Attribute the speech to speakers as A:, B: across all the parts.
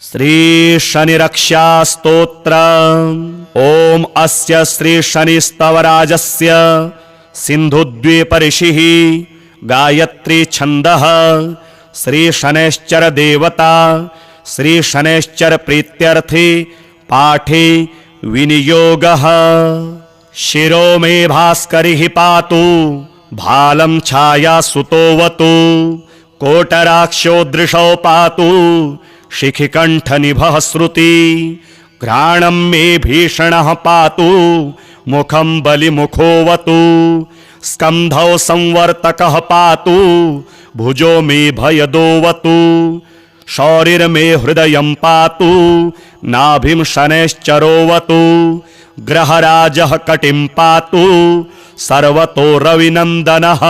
A: श्री शनिरक्षा स्तोत्र। ओम अस्य श्री शनि स्तवराजस्य सिंधुद्वीप ऋषिः गायत्री छंदः श्री शनैश्चर देवता श्री शनैश्चर प्रीत्यर्थे पाठे विनियोगः। शिरो मे भास्करिः पातु भालं छाया सुतोवतु कोटराक्षो दृशौ पातु शिखिकण्ठनिभः श्रुति। घ्राणं मे भीषणः पातु मुखं बलिमुखोऽवतु स्कन्धौ संवर्तकः पातु भुजो मे भयदोऽवतु। शौरिर्मे हृदयं पातु नाभिं शनैश्चरोऽवतु। ग्रहराजः कटिं पातु सर्वतो रविनन्दनः।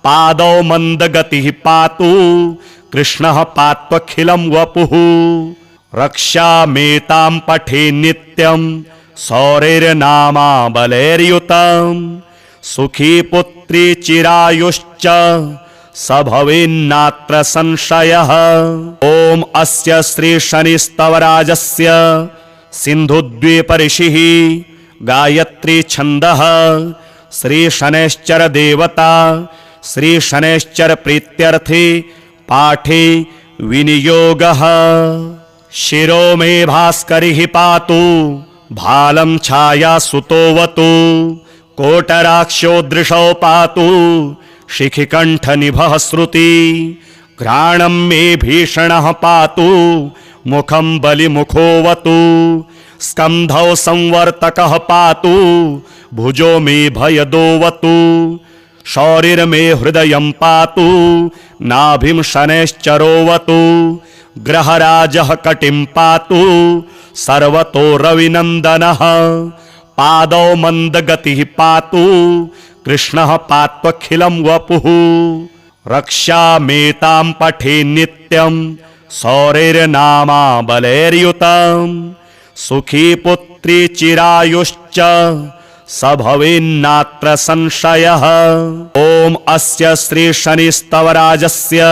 A: पादौ मन्दगतिः पातु कृष्णः पात्वखिलं वपुः। रक्षामेतां पठे नित्यं सौरैर्नामा बलैर्युतं। सुखी पुत्री चिरायुश्च स भवेन्नात्र संशयः। ओम अस्य श्री शनि स्तवराजस्य सिंधुद्वीप ऋषिः गायत्री छंदः श्री शनैश्चर देवता श्री शनैश्चर प्रीत्यर्थे पाठे विनियोगः। शिरो मे भास्करिः पातु भालं छाया सुतोऽवतु कोटराक्षो दृशौ पातु शिखिकण्ठनिभः श्रुति। घ्राणं मे भीषणः पातु मुखं बलिमुखोऽवतु स्कन्धौ संवर्तकः पातु भुजो मे भयदोऽवतु। शौरिर्मे हृदयं पातु नाभिं शनैश्चरोऽवतु। ग्रहराजः कटिं पातु सर्वतो रविनन्दनः। पादौ मन्दगतिः पातु कृष्णः पात्वखिलं वपुः। रक्षामेतां पठे नित्यं सौरैर्नामा बलैर्युतं। सुखी पुत्री चिरायुश्च स भवेन्नात्र संशयः। ओम अस्य श्री शनि स्तवराजस्य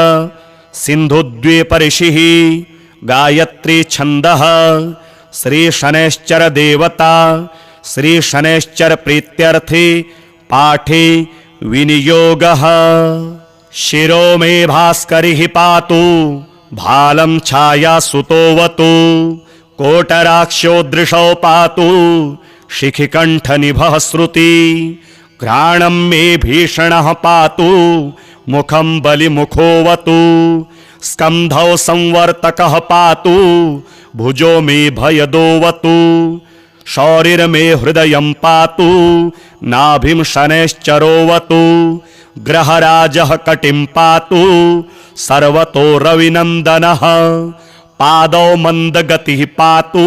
A: सिंधुद्वीप ऋषिः गायत्री छंदः श्री शनैश्चर देवता श्री शनैश्चर प्रीत्यर्थे पाठे विनियोगः। शिरो मे भास्करिः पातु भालं छाया सुतोऽवतु कोटराक्षो दृशौ पातु शिखिकण्ठनिभः श्रुति। घ्राणं मे भीषणः पातु मुखं बलिमुखोऽवतु स्कन्धौ संवर्तकः पातु भुजो मे भयदोऽवतु। शौरिर्मे हृदयं पातु नाभिं शनैश्चरोऽवतु। ग्रहराजः कटिं पातु सर्वतो रविनन्दनः। पादौ मन्दगतिः पातु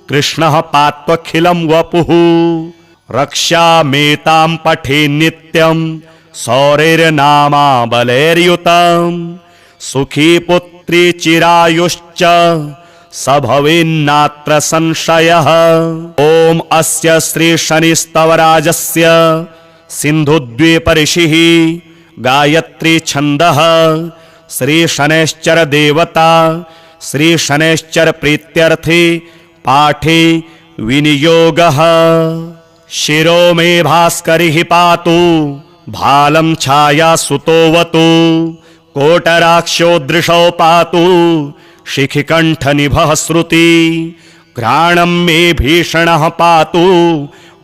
A: कृष्णः पात्वखिलं वपुः। रक्षामेतां पठे नित्यं सौरैर्नामा बलैर्युतं। सुखी पुत्री चिरायुश्च स भवेन्नात्र संशयः। ओम अस्य श्री शनि स्तवराजस्य सिंधुद्वीप ऋषिः गायत्री छंदः श्री शनैश्चर देवता श्री शनैश्चर प्रीत्यर्थे पाठे विनियोगः। शिरो मे भास्करिः पातु भालं छाया सुतोऽवतु कोटराक्षो दृशौ पातु शिखिकण्ठनिभः श्रुति। घ्राणं मे भीषणः पातु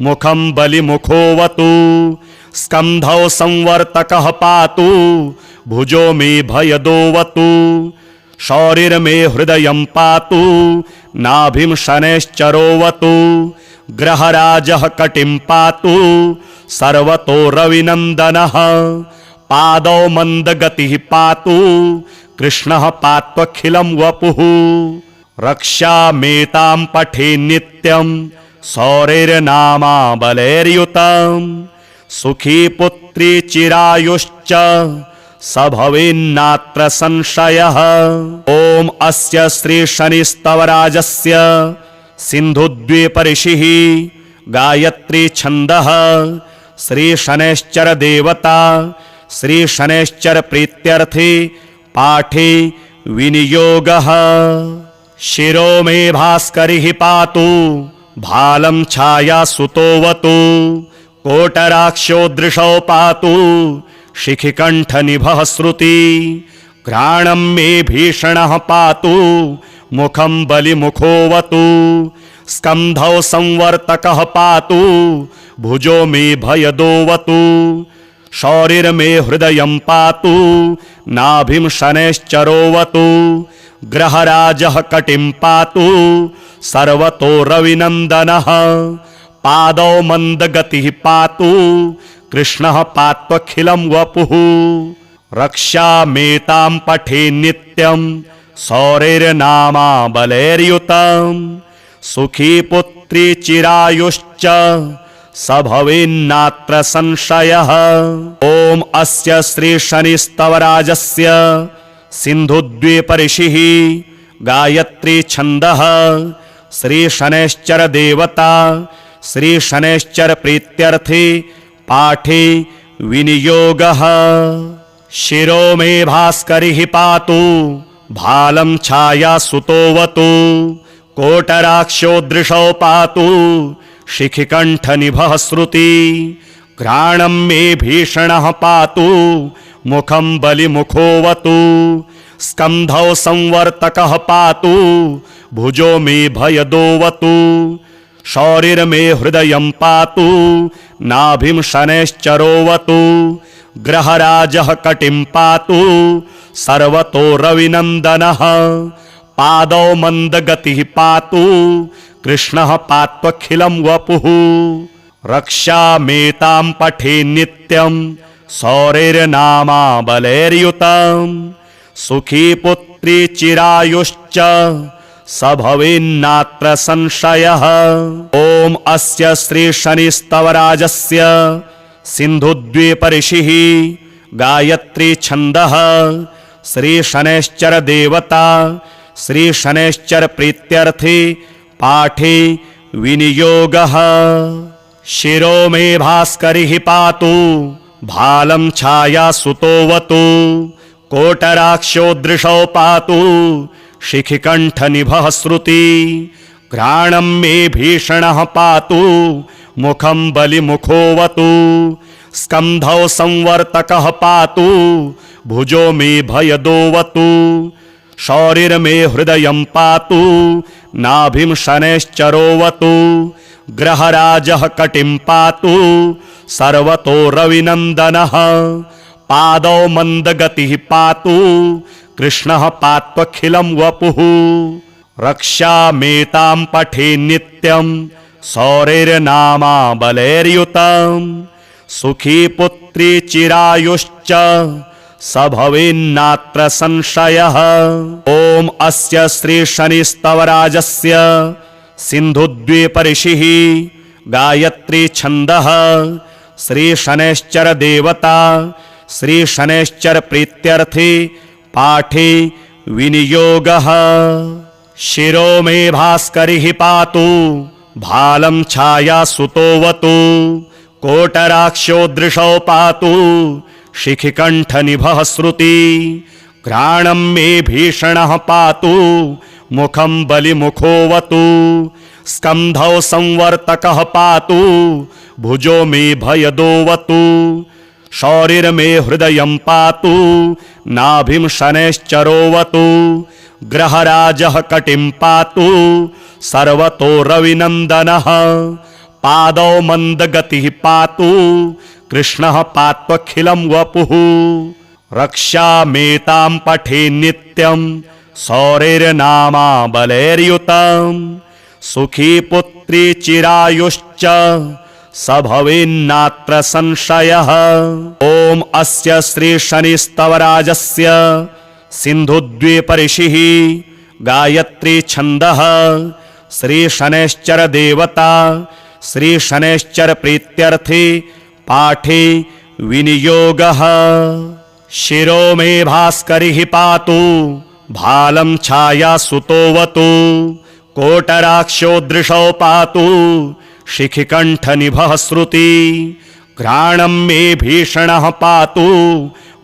A: मुखं बलिमुखोऽवतु स्कन्धौ संवर्तकः पातु भुजो मे भयदोऽवतु। शौरिर्मे हृदयं पातु नाभिं शनैश्चरोऽवतु। ग्रहराजः कटिं पातु सर्वतो रविनन्दनः। पादौ मन्दगतिः पातु कृष्णः पात्वखिलं वपुः। रक्षामेतां पठे नित्यं सौरैर्नामा बलैर्युतं। सुखी पुत्री चिरायुश्च स भवेन्नात्र संशयः। ओम अस्य श्री शनि स्तवराजस्य सिंधुद्वीप ऋषिः गायत्री छंदः श्री शनैश्चर देवता श्री शनैश्चर प्रीत्यर्थे पाठे विनियोगः। शिरो मे भास्करिः पातु भालं छायासुतोऽवतु कोटराक्षो दृशौ पातु शिखिकण्ठनिभः श्रुति घ्राणं मे भीषणः पातु मुखं बलिमुखोऽवतु स्कन्धौ संवर्तकः पातु भुजो मे भयदोऽवतु शौरिर्मे हृदयं पातु नाभिं शनैश्चरोऽवतु ग्रहराजः कटिं पातु सर्वतो रविनन्दनः पादौ मन्दगतिः पातु कृष्णः पात्वखिलं वपुः रक्षामेतां पठे नित्यं सौरैर्नामाबलैर्युतं सुखी पुत्री चिरायुश्च स भवेन्नात्र संशयः। ॐ अस्य श्री शनिस्तवराजस्य सिन्धुद्वीपऋषिः गायत्री छन्दः श्री शनैश्चर देवता श्री शनैश्चर प्रीत्यर्थे पाठे विनियोगः। शिरो मे भास्करिः पातु भालं छायासुतोऽवतु कोटराक्षो दृशौ पातु शिखिकण्ठनिभः श्रुति घ्राणं मे भीषणः पातु मुखं बलिमुखोऽवतु स्कन्धौ संवर्तकः पातु भुजो मे भयदोऽवतु शौरिर्मे हृदयं पातु नाभिं शनैश्चरोऽवतु ग्रहराजः कटिं पातु सर्वतो रविनन्दनः पादौ मन्दगतिः पातु कृष्णः पात्वखिलं वपुः रक्षामेतां पठे नित्यं सौरैर्नामाबलैर्युतं सुखी पुत्री चिरायुश्च स भवेन्नात्र संशयः। ॐ अस्य श्री शनिस्तवराजस्य सिन्धुद्वीपऋषिः गायत्री छन्दः श्री शनैश्चर देवता श्री शनैश्चर प्रीत्यर्थे पाठे विनियोगः। शिरो मे भास्करिः पातु भालं छायासुतोऽवतु कोटराक्षो दृशौ पातु शिखिकण्ठनिभः श्रुति घ्राणं मे भीषणः पातु मुखं बलिमुखोऽवतु स्कन्धौ संवर्तकः पातु भुजो मे भयदोऽवतु शौरिर्मे हृदयं पातु नाभिं शनैश्चरोऽवतु ग्रहराजः कटिं पातु सर्वतो रविनन्दनः पादौ मन्दगतिः पातु कृष्णः पात्वखिलं वपुः रक्षामेतां पठे नित्यं सौरैर्नामाबलैर्युतं सुखी पुत्री चिरायुश्च स भवेन्नात्र संशयः। ॐ अस्य श्री शनिस्तवराजस्य सिन्धुद्वीपऋषिः गायत्री छन्दः श्री शनैश्चर देवता श्री शनैश्चर प्रीत्यर्थे पाठे विनियोगः। शिरो मे भास्करिः पातु भालं छायासुतोऽवतु कोटराक्षो दृशौ पातु शिखिकण्ठनिभः श्रुति घ्राणं मे भीषणः पातु मुखं बलिमुखोऽवतु स्कन्धौ संवर्तकः पातु भुजो मे भयदोऽवतु शौरिर्मे हृदयं पातु नाभिं शनैश्चरोऽवतु ग्रहराजः कटिं पातु सर्वतो रविनन्दनः पादौ मन्दगतिः पातु कृष्णः पात्वखिलं वपुः रक्षामेतां पठे नित्यं सौरैर्नामाबलैर्युतं सुखी पुत्री चिरायुश्च स भवेन्नात्र संशयः। ॐ अस्य श्री शनिस्तवराजस्य सिन्धुद्वीपऋषिः गायत्री छन्दः श्री शनैश्चर देवता श्री शनैश्चर प्रीत्यर्थे पाठे विनियोगः। शिरो मे भास्करिः पातु भालं छायासुतोऽवतु कोटराक्षो दृशौ पातु शिखिकण्ठनिभः श्रुति घ्राणं मे भीषणः पातु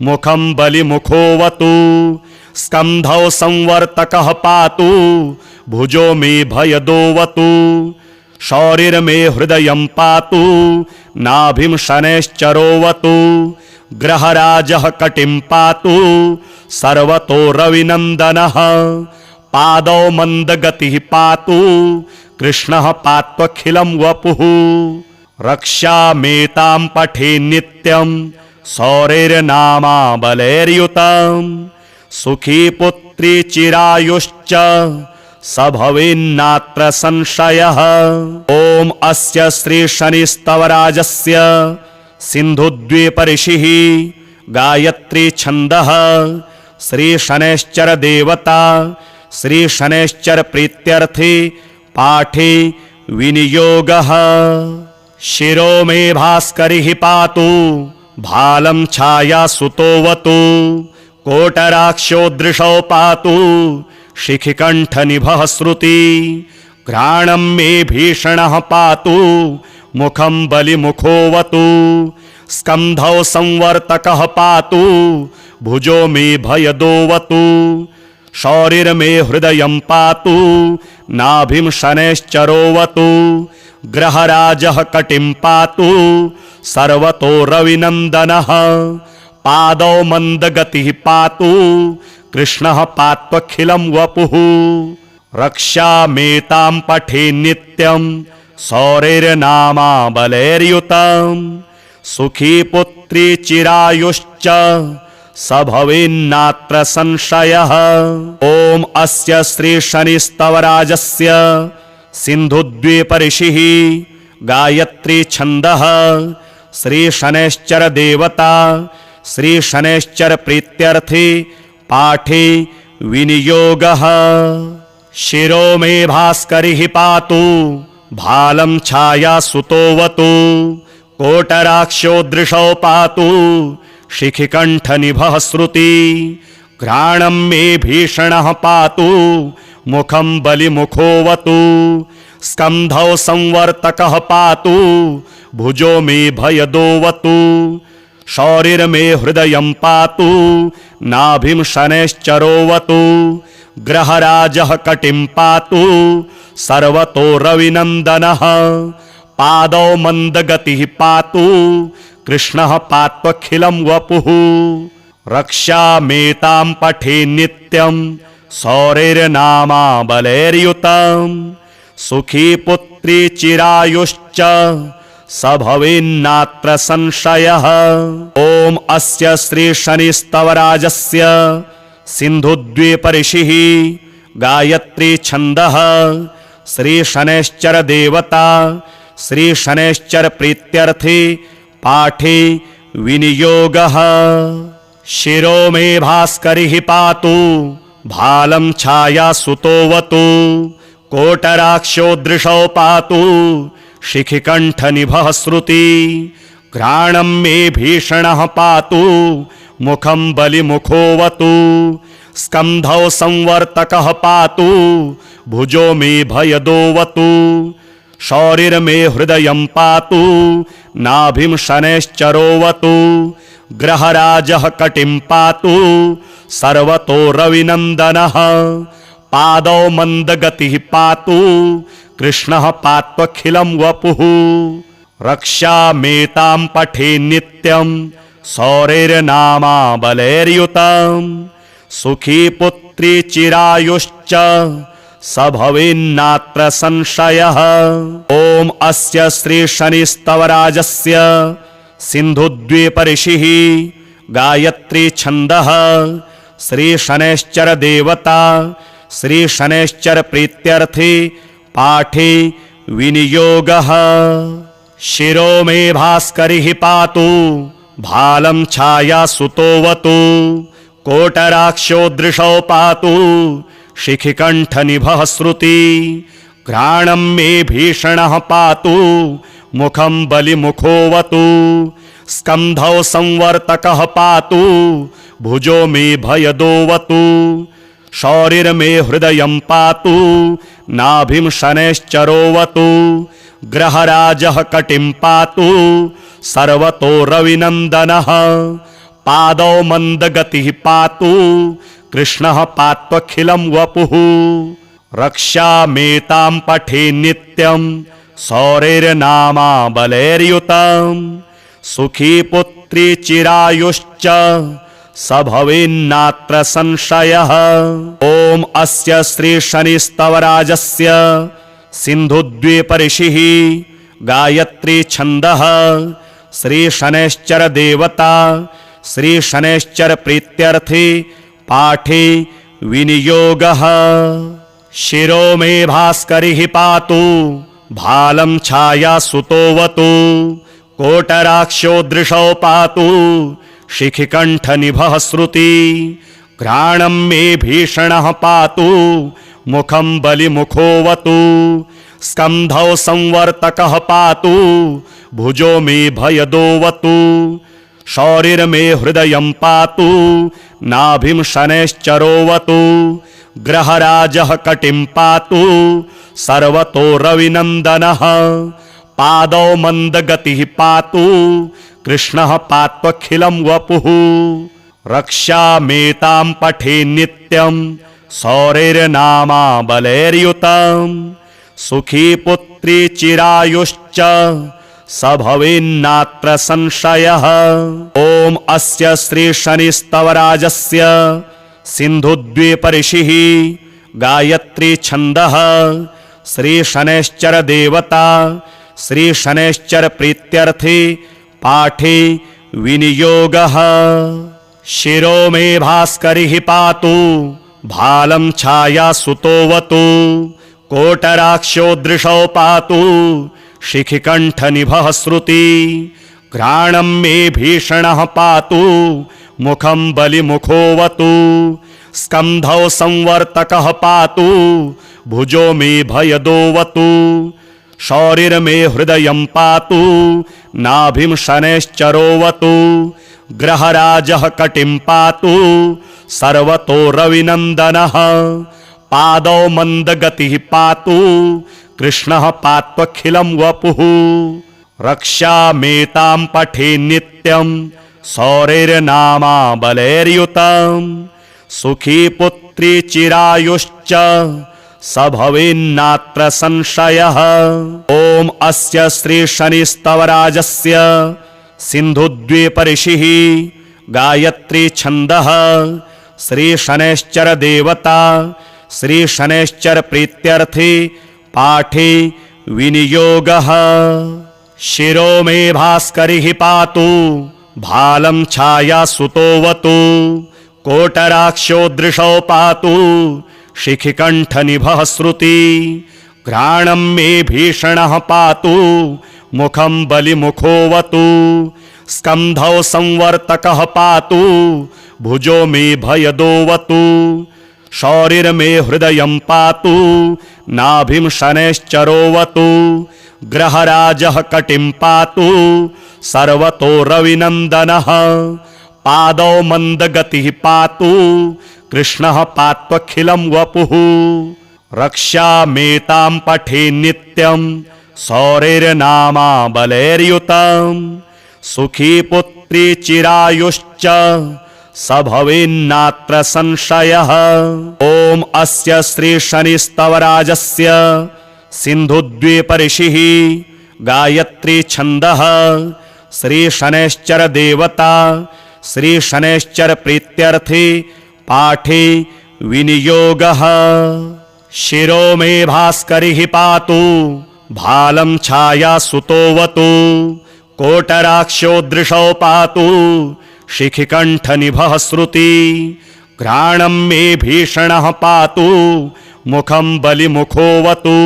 A: मुखं बलिमुखोऽवतु स्कंधौ संवर्तकः पातु भुजो मे भयदोऽवतु शौरिर्मे हृदयं पातु नाभिं शनैश्चरोऽवतु ग्रहराजः कटिं पातु सर्वतो रविनन्दनः पादौ मन्दगतिः पातु कृष्णः पात्वखिलं वपुः रक्षामेतां पठे नित्यं सौरैर्नामाबलैर्युतं सुखी पुत्री चिरायुश्च स भवेन्नात्र संशयः। ॐ अस्य श्री शनिस्तवराजस्य सिन्धुद्वीप ऋषिः गायत्री छन्दः श्री शनैश्चर देवता श्री शनैश्चर प्रीत्यर्थे पाठे विनियोगः। शिरो मे भास्करिः पातु भालं छाया सुतोऽवतु कोटराक्षोदृशौ पातु शिखिकण्ठनिभः श्रुति घ्राणं मे भीषणः पातु मुखं बलिमुखोऽवतु स्कन्धौ संवर्तकः पातु भुजो मे भयदोऽवतु शौरिर्मे हृदयं पातु नाभिं शनैश्चरोऽवतु ग्रहराजः कटिं पातु सर्वतो रविनन्दनः पादौ मन्दगतिः पातु कृष्णः पात्वखिलं वपुः रक्षामेतां पठे नित्यं सौरैर्नामाबलैर्युतं सुखी पुत्री चिरायुश्च स भवेन्नात्र संशयः। ॐ अस्य श्री शनिस्तवराजस्य सिन्धुद्वीप ऋषिः गायत्री छन्दः श्री शनैश्चर देवता श्री शनैश्चर प्रीत्यर्थे पाठे विनियोगः। शिरो मे भास्करिः पातु भालं छाया सुतोऽवतु कोटराक्षोदृशौ पातु शिखिकण्ठनिभः श्रुति घ्राणं मे भीषणः पातु मुखं बलिमुखोऽवतु स्कन्धौ संवर्तकः पातु भुजो मे भयदोऽवतु शौरिर्मे हृदयं पातु नाभिं शनैश्चरोऽवतु ग्रहराजः कटिं पातु सर्वतो रविनन्दनः पादौ मन्दगतिः पातु कृष्णः पात्वखिलं वपुः रक्षामेतां पठे नित्यं सौरैर्नामाबलैर्युतं सुखी पुत्री चिरायुश्च स भवेन्नात्र संशयः। ॐ अस्य श्री शनिस्तवराजस्य सिन्धुद्वीप ऋषिः गायत्री छन्दः श्री शनैश्चर देवता श्री शनैश्चर प्रीत्यर्थे पाठे विनियोगः। शिरो मे भास्करिः पातु भालं छाया सुतोऽवतु कोटराक्षोदृशौ पातु शिखिकण्ठनिभः श्रुति घ्राणं मे भीषणः पातु मुखं बलिमुखोऽवतु स्कन्धौ संवर्तकः पातु भुजो मे भयदोऽवतु शौरिर्मे हृदयं पातु नाभिं शनैश्चरोऽवतु ग्रहराजः कटिं पातु सर्वतो रविनन्दनः पादौ मन्दगतिः पातु कृष्णः पात्वखिलं वपुः रक्षामेतां पठे नित्यं सौरैर्नामाबलैर्युतं सुखी पुत्री चिरायुश्च स भवेन्नात्र संशयः। ॐ अस्य श्री शनिस्तवराजस्य सिन्धुद्वीप ऋषिः गायत्री छन्दः श्री शनैश्चर देवता श्री शनैश्चर प्रीत्यर्थे पाठे विनियोगः। शिरो मे भास्करिः पातु भालं छाया सुतोऽवतु कोटराक्षोदृशौ पातु शिखिकण्ठनिभः श्रुति घ्राणं मे भीषणः पातु मुखं बलिमुखोऽवतु स्कन्धौ संवर्तकः पातु भुजो मे भयदोऽवतु शौरिर्मे हृदयं पातु नाभिं शनैश्चरोऽवतु ग्रहराजः कटिं पातु सर्वतो रविनन्दनः पादौ मन्दगतिः पातु कृष्णः पात्वखिलं वपुः रक्षामेतां पठे नित्यं सौरेर्नामा बलैर्युतं सुखी पुत्री चिरायुश्च स भवेन्नात्र संशयः। ॐ अस्य श्री शनिस्तवराजस्य सिन्धुद्वीप ऋषिः गायत्री छन्दः श्री शनैश्चर देवता श्री शनैश्चर प्रीत्यर्थे पाठे विनियोगः। शिरो मे भास्करिः पातु भालं छाया सुतोवतु कोटराक्षो दृशौ पातु शिखिकण्ठनिभः श्रुति घ्राणं मे भीषणः पातु मुखं बलिमुखोऽवतु स्कन्धौ संवर्तकः पातु भुजो मे भयदोऽवतु शौरिर्मे हृदयं पातु नाभिं शनैश्चरोऽवतु ग्रहराजः कटिं पातु सर्वतो रविनन्दनः पादौ मन्दगतिः पातु कृष्णः पात्वखिलं वपुः रक्षामेतां पठे नित्यं सौरेर्नामा बलैर्युतं सुखी पुत्री चिरायुश्च स भवेन्नात्र संशयः। ॐ अस्य श्री शनिस्तवराजस्य सिन्धुद्वीप ऋषिः गायत्री छन्दः श्री शनैश्चर देवता श्री शनैश्चर प्रीत्यर्थे पाठे विनियोगः। शिरो मे भास्करिः पातु भालं छाया सुतोऽवतु कोटराक्षो दृशौ पातु शिखिकण्ठनिभः श्रुति घ्राणं मे भीषणः पातु मुखं बलिमुखोऽवतु स्कन्धौ संवर्तकः पातु भुजो मे भयदोऽवतु शौरिर्मे हृदयं पातु नाभिं शनैश्चरोऽवतु ग्रहराजः कटिं पातु सर्वतो रविनन्दनः पादौ मन्दगतिः पातु कृष्णः पात्वखिलं वपुः रक्षामेतां पठे नित्यं सौरेर्नामा बलैर्युतं सुखी पुत्री चिरायुश्च स भवेन्नात्र संशयः। ॐ अस्य श्री शनिस्तवराजस्य सिन्धुद्वीप ऋषिः गायत्री छन्दः श्री शनैश्चर देवता श्री शनैश्चर प्रीत्यर्थे पाठे विनियोगः। शिरो मे भास्करिः पातु भालं छाया सुतोऽवतु कोटराक्षो दृशौ पातु शिखिकण्ठनिभः श्रुति घ्राणं मे भीषणः पातु मुखं बलिमुखोऽवतु स्कन्धौ संवर्तकः पातु भुजो मे भयदोऽवतु शौरिर्मे हृदयं पातु नाभिं शनैश्चरोऽवतु ग्रहराजः कटिं पातु सर्वतो रविनन्दनः पादौ मन्दगतिः पातु कृष्णः पात्वखिलं वपुः रक्षामेतां पठे नित्यं सौरेर्नामा बलैर्युतं सुखी पुत्री चिरायुश्च स भवेन्नात्र संशयः। ॐ अस्य श्री शनिस्तवराजस्य सिन्धुद्वीप ऋषिः गायत्री छन्दः श्री शनैश्चर देवता श्री शनैश्चर प्रीत्यर्थे पाठे विनियोगः। शिरो मे भास्करिः पातु भालं छाया सुतोऽवतु कोटराक्षो दृशौ पातु शिखिकण्ठनिभः श्रुति घ्राणं मे भीषणः पातु मुखं बलिमुखोऽवतु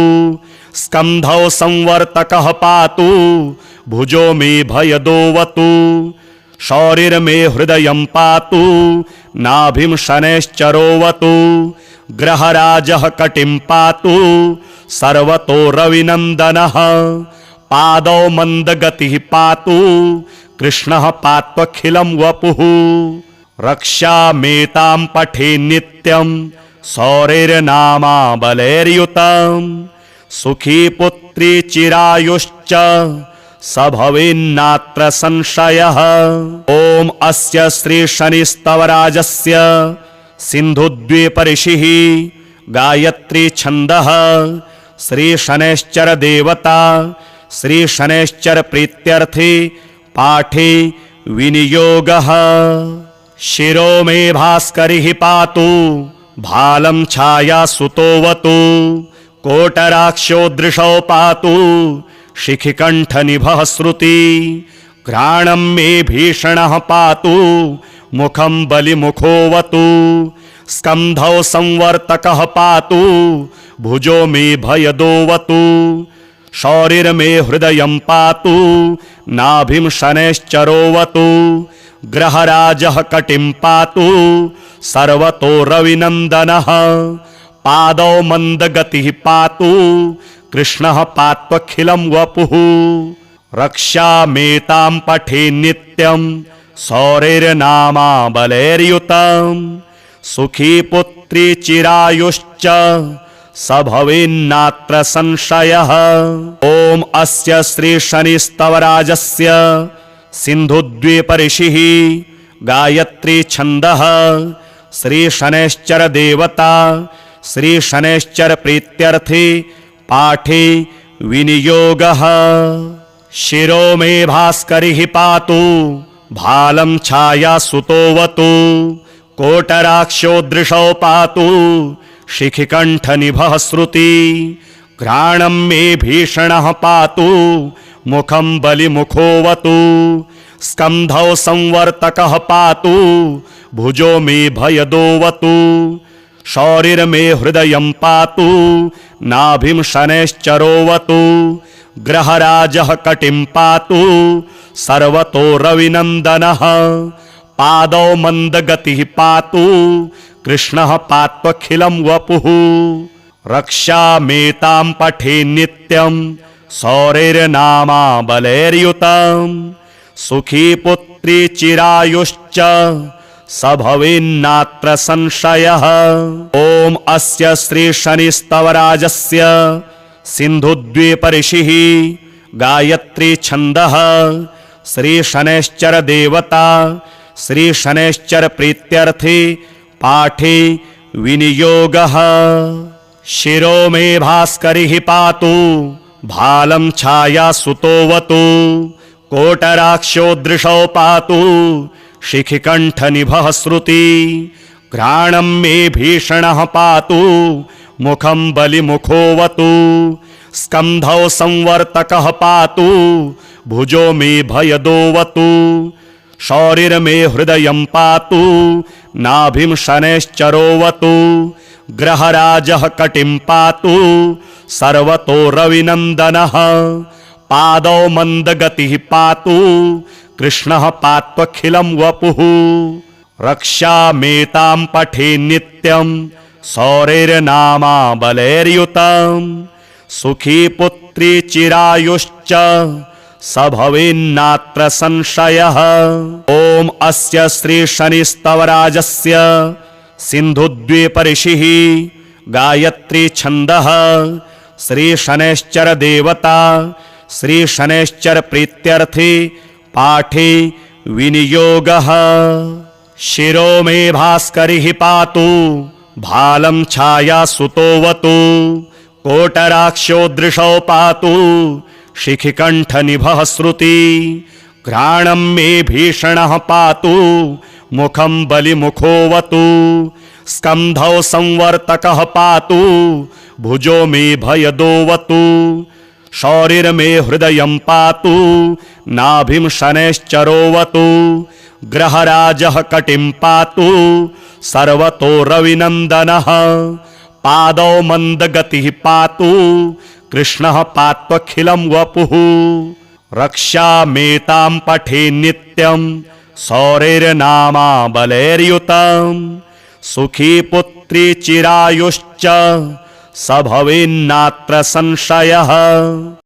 A: स्कन्धौ संवर्तकः पातु भुजो मे भयदोऽवतु शौरिर्मे हृदयं पातु नाभिं शनैश्चरोऽवतु ग्रहराजः कटिं पातु सर्वतो रविनन्दनः पादौ मन्दगतिः पातु कृष्णः पात्वखिलं वपुः रक्षामेतां पठे नित्यं सौरेर्नामा बलैर्युतं सुखी पुत्री चिरायुश्च स भवेन्नात्र संशयः। ॐ अस्य श्री शनिस्तवराजस्य सिन्धुद्वीप ऋषिः गायत्री छन्दः श्री शनैश्चर देवता श्री शनैश्चर प्रीत्यर्थे पाठे विनियोगः। शिरो मे भास्करिः पातु भालं छाया सुतोवतु कोटराक्षो दृशौ पातु शिखिकण्ठनिभः श्रुति घ्राणं मे भीषणः पातु मुखं बलिमुखोऽवतु स्कन्धौ संवर्तकः पातु भुजो मे भयदोऽवतु शौरिर्मे हृदयं पातु नाभिं शनैश्चरोऽवतु ग्रहराजः कटिं पातु सर्वतो रविनन्दनः पादौ मन्दगतिः पातु कृष्णः पात्वखिलं वपुः रक्षामेतां पठे नित्यं सौरैर्नामाबलैर्युतं सुखी पुत्री चिरायुश्च स भवेन्नात्र संशयः। ॐ अस्य श्री शनिस्तवराजस्य सिन्धुद्वीप ऋषिः गायत्री छन्दः श्री शनैश्चर देवता श्री शनैश्चर प्रीत्यर्थे पाठे विनियोगः। शिरो मे भास्करिः पातु भालं छाया सुतोऽवतु कोटराक्षो दृशौ पातु शिखिकण्ठनिभः श्रुति घ्राणं मे भीषणः पातु मुखं बलिमुखोऽवतु स्कन्धौ संवर्तकः पातु भुजो मे भयदोऽवतु शौरिर्मे हृदयं पातु नाभिं शनैश्चरोऽवतु ग्रहराजः कटिं पातु सर्वतो रविनन्दनः पादौ मन्दगतिः पातु कृष्णः पात्वखिलं वपुः रक्षामेतां पठे नित्यं सौरैर्नामाबलैर्युतं सुखी पुत्री चिरायुश्च स भवेन्नात्र संशयः। ॐ अस्य श्री शनिस्तवराजस्य सिन्धुद्वीप ऋषिः गायत्री छन्दः श्री शनैश्चर देवता श्री शनैश्चर प्रीत्यर्थे पाठे विनियोगः। शिरो मे भास्करिः पातु भालं छाया सुतोऽवतु कोटराक्षो दृशौ पातु शिखिकण्ठनिभः श्रुति घ्राणं मे भीषणः पातु मुखं बलिमुखोऽवतु स्कन्धौ संवर्तकः पातु भुजो मे भयदोऽवतु शौरिर्मे हृदयं पातु नाभिं शनैश्चरोऽवतु ग्रहराजः कटिं पातु सर्वतो रविनन्दनः पादौ मन्दगतिः पातु कृष्णः पात्वखिलं वपुः रक्षामेतां पठे नित्यं सौरैर्नामाबलैर्युतं सुखी पुत्री चिरायुश्च स भवेन्नात्र संशयः। ॐ अस्य श्री शनिस्तवराजस्य सिन्धुद्वीप ऋषिः गायत्री छन्दः श्री शनैश्चर देवता श्री शनैश्चर प्रीत्यर्थे पाठे विनियोगः। शिरो मे भास्करिः पातु भालं छाया सुतोऽवतु कोटराक्षो दृशौ पातु शिखिकण्ठनिभः श्रुति घ्राणं मे भीषणः पातु मुखं बलिमुखोऽवतु स्कन्धौ संवर्तकः पातु भुजो मे भयदोऽवतु शौरिर्मे हृदयं पातु नाभिं शनैश्चरोऽवतु ग्रहराजः कटिं पातु सर्वतो रविनन्दनः पादौ मन्दगतिः पातु कृष्णः पात्वखिलं वपुः रक्षामेतां पठे नित्यं सौरैर्नामाबलैर्युतं सुखी पुत्री चिरायुश्च स भवेन्नात्र संशयः।